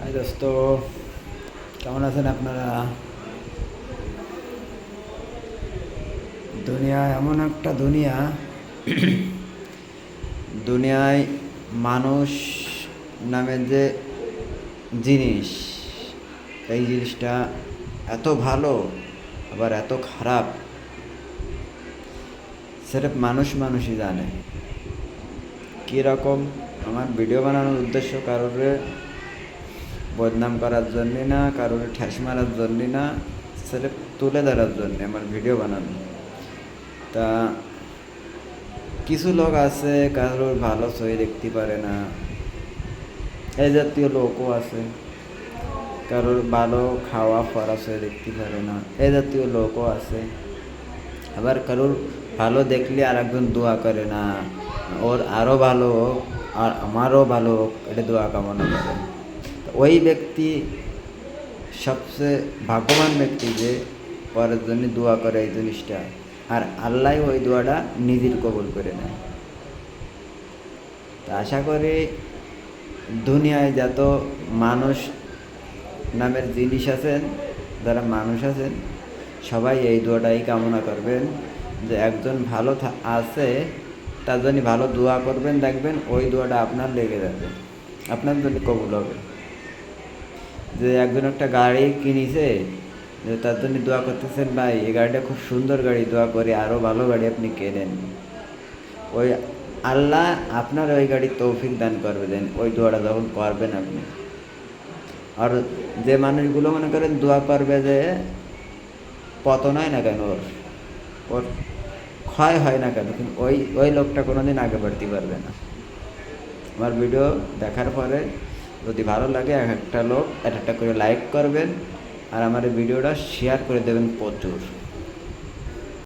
High দোস্ত, কেমন আছেন আপনারা? দুনিয়া এমন একটা দুনিয়া, দুনিয়ায় মানুষ নামের যে জিনিস, এই জিনিসটা এত ভালো আবার এত খারাপ, সেটা মানুষই জানে। কীরকম আমার ভিডিও বানানোর উদ্দেশ্য কারোর বদনাম করার জন্যে না, কারোর ঠেস মারার জন্যে না, সেটা তুলে ধরার জন্যে আমার ভিডিও বানানো। তা কিছু লোক আছে কারোর ভালো ছবি দেখতে পারে না, এই জাতীয় লোকও আছে। কারোর ভালো খাওয়া পরা ছবি দেখতে পারে না, এই জাতীয় লোকও আছে। আবার কারোর ভালো দেখলে আর একজন দোয়া করে না, ওর আরও ভালো হোক আর আমারও ভালো হোক, এটা দোয়া কামনা করে। ওই ব্যক্তি সবচেয়ে ভাগ্যবান ব্যক্তি যে পরের জন্য দোয়া করে এই জিনিসটা, আর আল্লাহ ওই দোয়াটা নিজের কবুল করে নেয়। তা আশা করি দুনিয়ায় যত মানুষ নামের জিনিস আছেন, যারা মানুষ আছেন, সবাই এই দোয়াটাই কামনা করবেন যে একজন ভালো আছে, তার জন্য ভালো দোয়া করবেন, দেখবেন ওই দোয়াটা আপনার লেগে যাবে, আপনার জন্য কবুল হবে। যে একজন একটা গাড়ি কিনেছে, যে তার জন্য দোয়া করতেছেন, ভাই এই গাড়িটা খুব সুন্দর গাড়ি, দোয়া করে আরও ভালো গাড়ি আপনি কেনেন। ওই আল্লাহ আপনার ওই গাড়ির তৌফিক দান করবে দেন ওই দোয়াটা যখন করবেন আপনি। আর যে মানুষগুলো মনে করেন দোয়া করবে যে পতন হয় না কেন, ওর ক্ষয় হয় না কেন, কিন্তু ওই ওই লোকটা কোনোদিন আগে বাড়তে পারবে না। আমার ভিডিও দেখার পরে যদি ভালো লাগে একটা লোক একটা করে লাইক করবেন, আর আমার এই ভিডিওটা শেয়ার করে দেবেন প্রচুর।